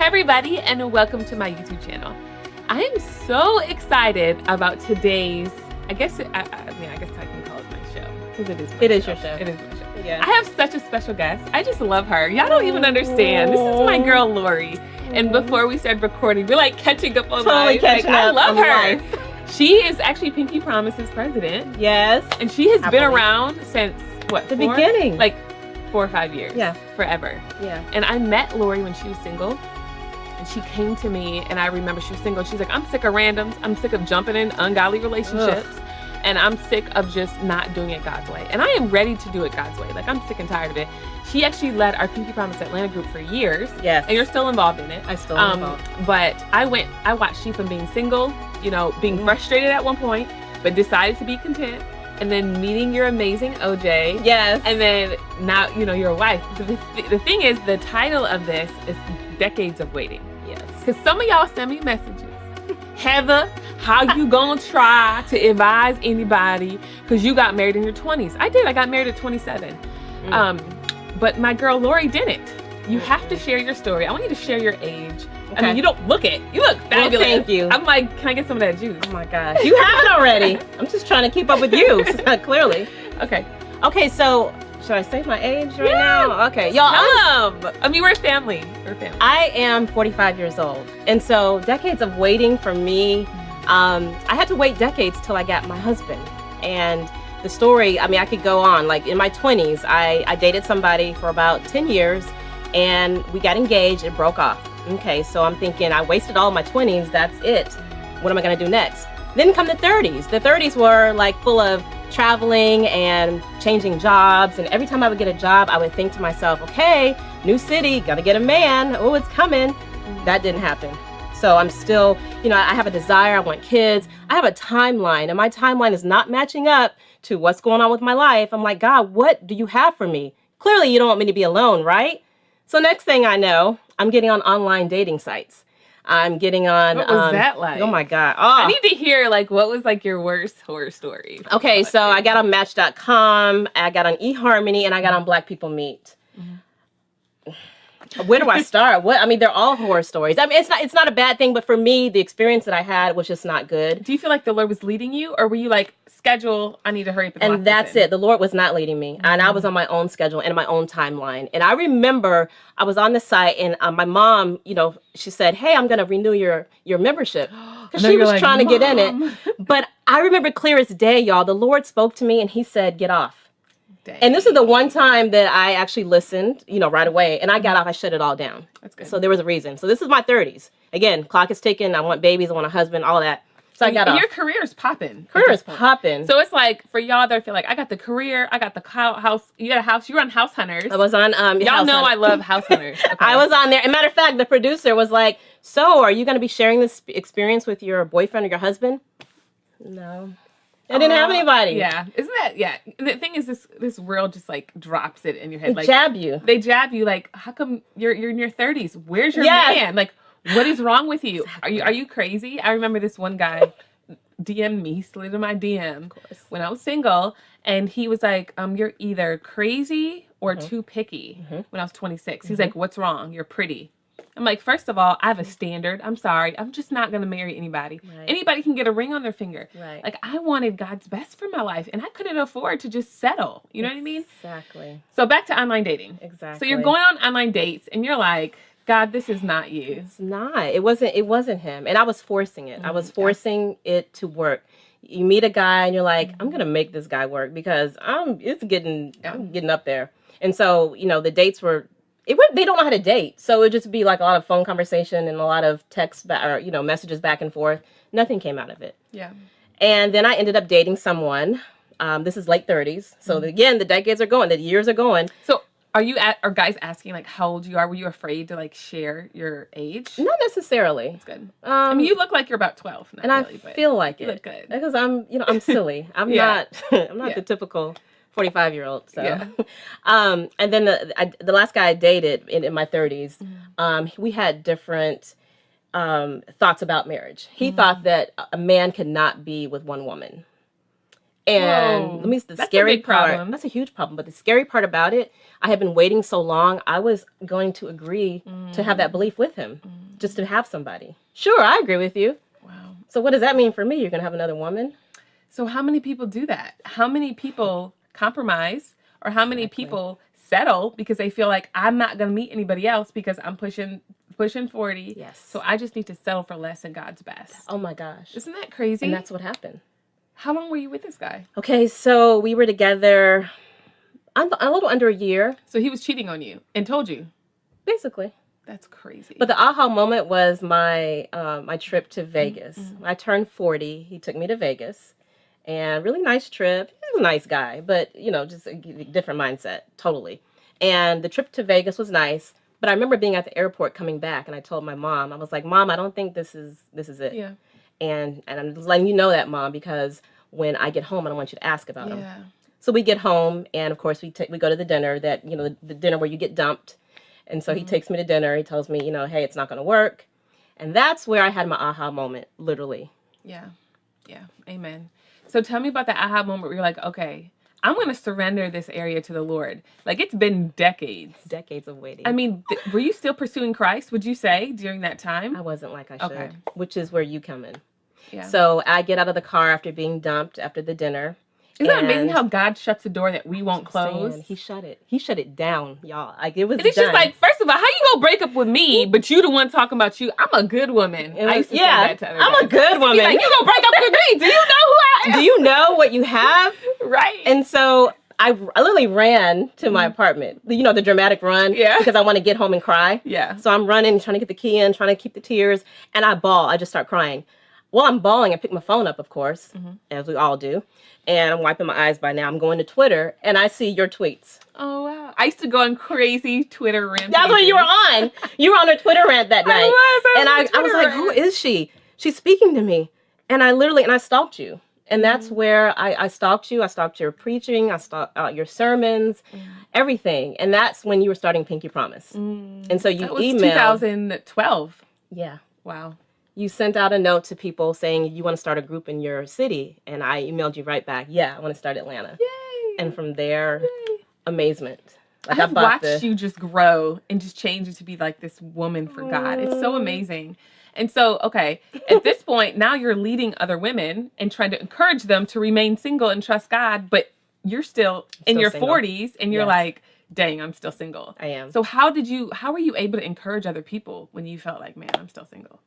everybody, and welcome to my YouTube channel. I am so excited about today's, I guess I can call it my show. Because it is my show. It is your show. It is my show. Yeah. I have such a special guest. I just love her. Y'all don't even understand. This is my girl, Lori. And before we started recording, we're like catching up on life. Catching I up love on her. life. She is actually Pinky Promise's president. Yes. And she has been Happily. around since, what, The four? beginning. Like 4 or 5 years. Yeah. Forever. Yeah. And I met Lori when she was single. And she came to me, and I remember she was single. She's like, I'm sick of randoms. I'm sick of jumping in ungodly relationships. Ugh. And I'm sick of just not doing it God's way. And I am ready to do it God's way. Like, I'm sick and tired of it. She actually led our Pinky Promise Atlanta group for years. Yes. And you're still involved in it. I'm still involved. But I watched you from being single, being frustrated at one point, but decided to be content. And then meeting your amazing OJ. Yes. And then now, you're a wife. The thing is, the title of this is Decades of Waiting. Yes. Because some of y'all send me messages. Heather, how you gonna try to advise anybody because you got married in your 20s? I did. I got married at 27. But my girl Lori didn't. You have to share your story. I want you to share your age. Okay. I mean, you don't look it. You look fabulous. Well, thank you. I'm like, can I get some of that juice? Oh my gosh. You have it already. I'm just trying to keep up with you, clearly. Okay. Okay, so should I say my age right now? Okay. Y'all, I mean, we're family. I am 45 years old. And so decades of waiting for me, I had to wait decades till I got my husband. And the story, I mean, I could go on. Like in my 20s, I dated somebody for about 10 years and we got engaged. It broke off. Okay, so I'm thinking I wasted all my 20s. That's it. What am I going to do next? Then come the 30s. The 30s were like full of traveling and changing jobs. And every time I would get a job, I would think to myself, okay, new city, got to get a man. Oh, it's coming. That didn't happen. So I'm still, I have a desire. I want kids. I have a timeline, and my timeline is not matching up to what's going on with my life. I'm like, God, what do you have for me? Clearly, you don't want me to be alone, right? So next thing I know, I'm getting on online dating sites. I'm getting on. What was that like? Oh my God. Oh. I need to hear what was your worst horror story? Okay, so I got on Match.com, I got on eHarmony, and I got on Black People Meet. Where do I start? They're all horror stories. I mean, it's not a bad thing, but for me, the experience that I had was just not good. Do you feel like the Lord was leading you, or were you like, schedule, I need to hurry up and that's it. The Lord was not leading me. And I was on my own schedule and my own timeline. And I remember I was on the site and my mom, she said, hey, I'm going to renew your membership. Because she was trying to get in it. But I remember clear as day, y'all, the Lord spoke to me and he said, get off. Dang. And this is the one time that I actually listened, right away. And I got off. I shut it all down. That's good. So there was a reason. So this is my 30s. Again, clock is ticking. I want babies. I want a husband, all that. So I got off. Your career is popping. Career is popping. So it's like, for y'all that feel like, I got the career, I got the house. You got a house. You were on House Hunters. I was on y'all know I love House Hunters. Okay. I was on there. As a matter of fact, the producer was like, so are you going to be sharing this experience with your boyfriend or your husband? No. I didn't have anybody. Yeah. Isn't that, yeah. The thing is, this world just drops it in your head. They jab you. They jab you how come you're in your 30s? Where's your man? What is wrong with you? Exactly. Are you crazy? I remember this one guy DM'd me. He slid in my DM when I was single, and he was like, you're either crazy or too picky when I was 26. He's like, what's wrong? You're pretty. I'm like, first of all, I have a standard. I'm sorry. I'm just not going to marry anybody. Right. Anybody can get a ring on their finger. Right. I wanted God's best for my life, and I couldn't afford to just settle. You know what I mean? Exactly. So back to online dating. Exactly. So you're going on online dates, and you're like, God, this is not you. It's not. It wasn't him. And I was forcing it. I was forcing it to work. You meet a guy and you're like, I'm going to make this guy work because I'm getting up there. And so, the dates they don't know how to date. So it would just be like a lot of phone conversation and a lot of text messages back and forth. Nothing came out of it. Yeah. And then I ended up dating someone. This is late 30s. So again, the decades are going, the years are going. So are guys asking how old you are? Were you afraid to share your age? Not necessarily. That's good. You look like you're about 12. And I feel like you it. Look good. Because I'm silly. I'm not the typical 45-year-old. So, yeah. And then the last guy I dated in my 30s, we had different thoughts about marriage. He thought that a man could not be with one woman. And Whoa. let me, the That's a scary big part, problem. that's a huge problem. But the scary part about it, I had been waiting so long, I was going to agree to have that belief with him, just to have somebody. Sure, I agree with you. Wow. So what does that mean for me? You're going to have another woman? So how many people do that? How many people compromise, or how many people settle because they feel like I'm not going to meet anybody else because I'm pushing 40. Yes. So I just need to settle for less than God's best. Oh my gosh. Isn't that crazy? And that's what happened. How long were you with this guy? Okay, so we were together a little under a year. So he was cheating on you and told you? Basically. That's crazy. But the aha moment was my my trip to Vegas. I turned 40. He took me to Vegas. And really nice trip. He was a nice guy, but, you know, just a different mindset, totally. And the trip to Vegas was nice. But I remember being at the airport coming back, and I told my mom, I was like, Mom, I don't think this is it. Yeah. And I'm just letting you know that, Mom, because when I get home, I don't want you to ask about him. Yeah. So we get home, and of course we go to the dinner that, you know, the dinner where you get dumped. And so he takes me to dinner. He tells me, you know, hey, it's not going to work. And that's where I had my aha moment, literally. Yeah. Yeah. Amen. So tell me about the aha moment where you're like, okay, I'm going to surrender this area to the Lord. Like, it's been decades. Decades of waiting. I mean, were you still pursuing Christ, would you say, during that time? I wasn't like I should, Okay. which is where you come in. Yeah. So I get out of the car after being dumped after the dinner. Isn't that amazing how God shuts a door that we won't close? He shut it. He shut it down, y'all. Like, it was And it's done. just like, first of all, how you gonna break up with me, but you the one talking about you? I'm a good woman. I used to say that to other I'm guys. a good woman. He's like, you gonna break up with me? Do you know who I am? Do you know what you have? Right. And so I literally ran to my apartment. You know, the dramatic run. Yeah. Because I want to get home and cry. Yeah. So I'm running, trying to get the key in, trying to keep the tears. And I bawl. I just start crying. While I'm bawling, I pick my phone up, of course, as we all do. And I'm wiping my eyes by now. I'm going to Twitter, and I see your tweets. Oh, wow. I used to go on crazy Twitter rant. That's what you were on. You were on a Twitter rant that night. I was like, who is she? She's speaking to me. And I stalked you. And that's where I stalked you. I stalked your preaching. I stalked your sermons, everything. And that's when you were starting Pinky Promise. And so you That was emailed. 2012. Yeah. Wow. You sent out a note to people saying you want to start a group in your city. And I emailed you right back. Yeah, I want to start Atlanta. Yay. And from there, amazement. Like, I've watched you just grow and just change into be like this woman for God. It's so amazing. And so, okay, at this point, now you're leading other women and trying to encourage them to remain single and trust God, but you're still in your single. 40s and you're Yes. like, dang, I'm still single. I am. So how were you able to encourage other people when you felt like, man, I'm still single?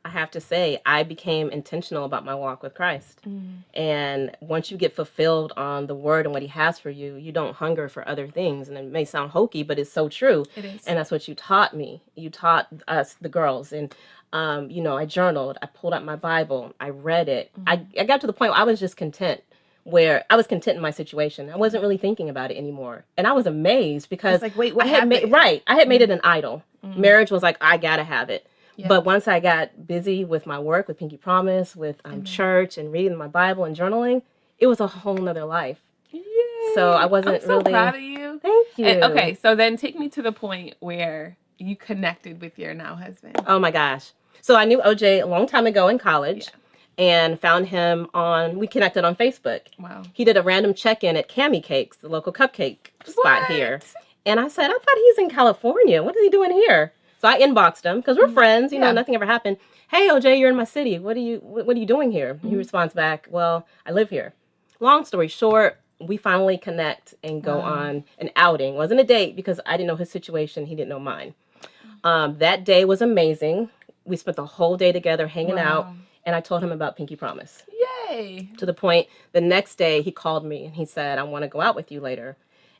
I have to say, I became intentional about my walk with Christ. And once you get fulfilled on the word and what he has for you, you don't hunger for other things. And it may sound hokey, but it's so true. It is. And that's what you taught me. You taught us, the girls. And, you know, I journaled. I pulled out my Bible. I read it. I got to the point where I was just content. Where I was content in my situation. I wasn't really thinking about it anymore. And I was amazed because It's like, wait, what I had happened? I had made it an idol. Marriage was like, I gotta have it. Yeah. But once I got busy with my work, with Pinky Promise, with church and reading my Bible and journaling, it was a whole nother life. Yay. So I wasn't I'm so really proud of you. Thank you. And, okay, so then take me to the point where you connected with your now husband. Oh my gosh. So I knew OJ a long time ago in college and found him we connected on Facebook. Wow. He did a random check-in at Cami Cakes, the local cupcake spot What? here. And I said, I thought he's in California. What is he doing here? So I inboxed him because we're friends, you know, nothing ever happened. Hey, OJ, you're in my city. What are you doing here? He responds back, well, I live here. Long story short, we finally connect and go on an outing. It wasn't a date because I didn't know his situation. He didn't know mine. That day was amazing. We spent the whole day together hanging out. And I told him about Pinky Promise. Yay. To the point, the next day he called me and he said, I want to go out with you later.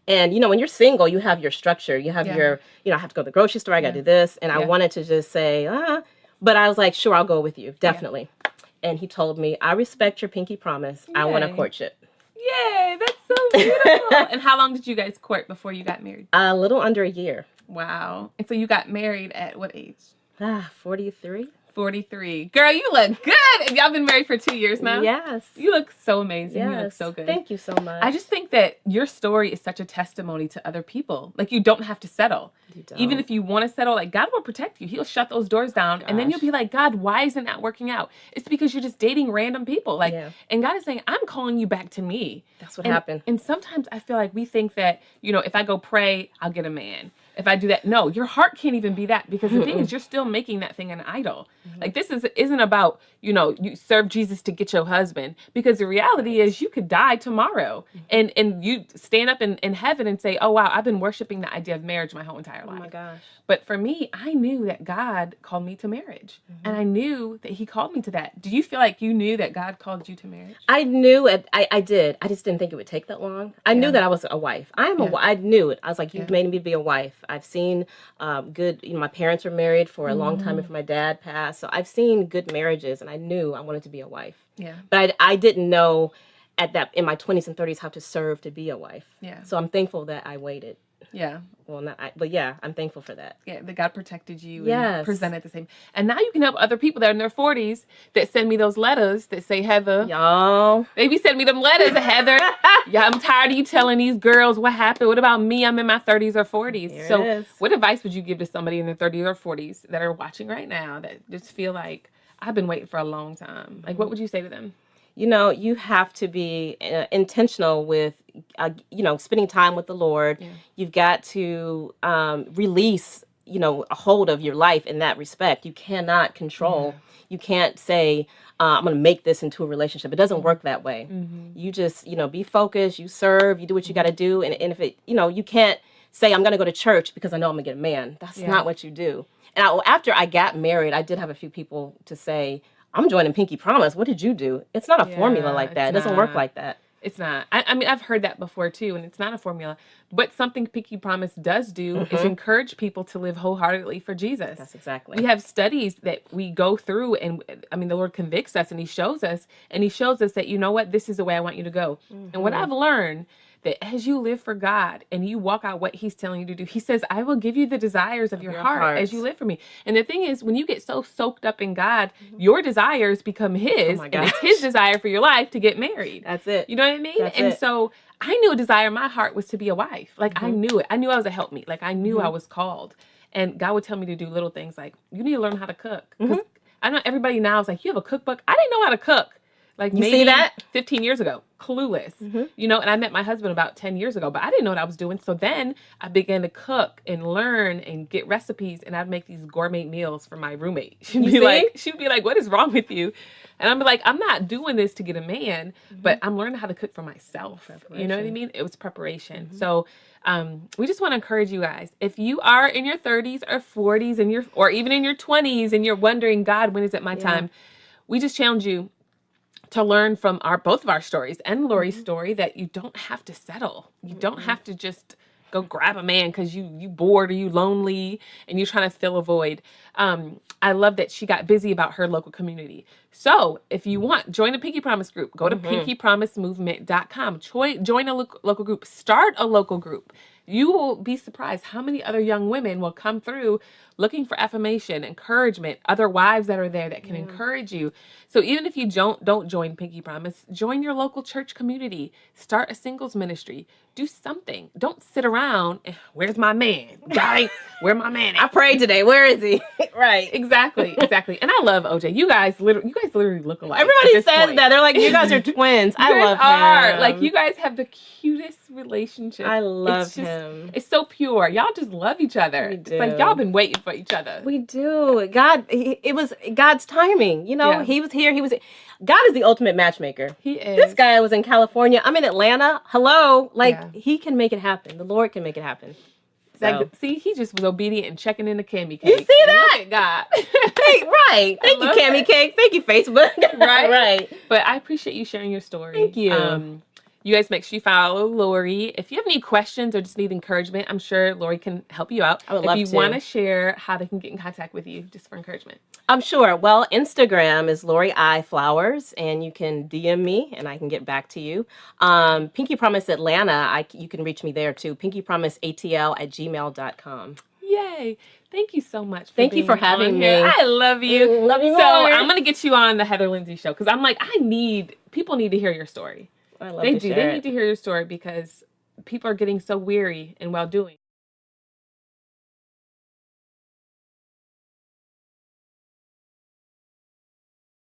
And, you know, when you're single, you have your structure. You have your, you know, I have to go to the grocery store. I got to do this. And I wanted to just say, but I was like, sure, I'll go with you. Definitely. And he told me, I respect your Pinky Promise. I want a courtship. Yay. That's so beautiful. And how long did you guys court before you got married? A little under a year. Wow. And so you got married at what age? 43. 43. Girl, you look good. And y'all been married for 2 years now? Yes. You look so amazing. Yes. You look so good. Thank you so much. I just think that your story is such a testimony to other people. Like, you don't have to settle. You don't. Even if you want to settle, like, God will protect you. He'll shut those doors down. And then you'll be like, God, why isn't that working out? It's because you're just dating random people. Like, and God is saying, I'm calling you back to me. That's what happened. And sometimes I feel like we think that, if I go pray, I'll get a man. If I do that, no, your heart can't even be that, because the thing is, you're still making that thing an idol. Like, this isn't about, you serve Jesus to get your husband, because the reality is you could die tomorrow and you stand up in heaven and say, oh, wow, I've been worshiping the idea of marriage my whole entire life. Oh my gosh. But for me, I knew that God called me to marriage, and I knew that he called me to that. Do you feel like you knew that God called you to marriage? I knew it. I did. I just didn't think it would take that long. I knew that I was a wife. I knew it. I was like, you've made me be a wife. I've seen good, my parents were married for a long time before my dad passed. So I've seen good marriages, and I knew I wanted to be a wife. Yeah. But I didn't know in my 20s and 30s how to serve to be a wife. Yeah. So I'm thankful that I waited. Yeah. Well, but yeah, I'm thankful for that. Yeah, that God protected you and presented the same. And now you can help other people that are in their 40s that send me those letters that say, Heather. Y'all. They be sending me them letters, Heather. Yeah, I'm tired of you telling these girls what happened. What about me? I'm in my 30s or 40s. So what advice would you give to somebody in their 30s or 40s that are watching right now that just feel like, I've been waiting for a long time? Like, what would you say to them? You have to be intentional with, spending time with the Lord. Yeah. You've got to release, a hold of your life in that respect. You cannot control. Yeah. You can't say, I'm going to make this into a relationship. It doesn't work that way. You just, be focused. You serve. You do what you got to do. And if it, you can't say, I'm going to go to church because I know I'm going to get a man. That's not what you do. And after I got married, I did have a few people to say, I'm joining Pinky Promise. What did you do? It's not a formula like that. It doesn't work like that. It's not. I mean, I've heard that before too, and it's not a formula. But something Pinky Promise does do is encourage people to live wholeheartedly for Jesus. That's exactly. We have studies that we go through, and the Lord convicts us, and He shows us that, you know what, this is the way I want you to go. And what I've learned, that as you live for God and you walk out what He's telling you to do, He says, I will give you the desires of your heart as you live for me. And the thing is, when you get so soaked up in God, your desires become His, and it's His desire for your life to get married. That's it. You know what I mean? So I knew a desire in my heart was to be a wife. Like, I knew it. I knew I was a helpmeet. Like, I knew I was called. And God would tell me to do little things like, you need to learn how to cook. Because I know everybody now is like, you have a cookbook? I didn't know how to cook. Like, you maybe see that? 15 years ago, clueless, and I met my husband about 10 years ago, but I didn't know what I was doing. So then I began to cook and learn and get recipes, and I'd make these gourmet meals for my roommate. She'd be like, what is wrong with you? And I'd be like, I'm not doing this to get a man, but I'm learning how to cook for myself. You know what I mean? It was preparation. So we just want to encourage you guys. If you are in your 30s or 40s or even in your 20s and you're wondering, God, when is it my time? We just challenge you to learn from both of our stories and Lori's story that you don't have to settle. You don't have to just go grab a man because you bored or you lonely and you're trying to fill a void. I love that she got busy about her local community. So if you want, join the Pinky Promise group. Go to pinkypromisemovement.com. Join a local group. Start a local group. You will be surprised how many other young women will come through looking for affirmation, encouragement, other wives that are there that can encourage you. So even if you don't join Pinky Promise, join your local church community. Start a singles ministry. Do something. Don't sit around. Where's my man? Where my man at? I prayed today. Where is he? Right. Exactly. And I love OJ. You guys literally look alike. Everybody says that. They're like, you guys are twins. I love him. Like, you guys have the cutest relationship. I love him. It's so pure. Y'all just love each other. It's like y'all been waiting for each other. We do. It was God's timing. He was here. God is the ultimate matchmaker. He is. This guy was in California. I'm in Atlanta. Hello. He can make it happen. The Lord can make it happen. So. See, he just was obedient and checking in the Cammy Cake. You see that? Look at God. Right. Thank you, Cammy Cake. Thank you, Facebook. Right. But I appreciate you sharing your story. Thank you. You guys make sure you follow Lori. If you have any questions or just need encouragement, I'm sure Lori can help you out. I would love to. If you want to share how they can get in contact with you just for encouragement. I'm sure. Well, Instagram is Lori I Flowers, and you can DM me and I can get back to you. Pinky Promise Atlanta, you can reach me there too. pinkypromiseatl@gmail.com. Yay. Thank you so much. Thank you for being having on me. here. I love you. Love you So more. I'm going to get you on the Heather Lindsey show because I'm like, people need to hear your story. I love They to do. share They it. need to hear your story because people are getting so weary and while doing.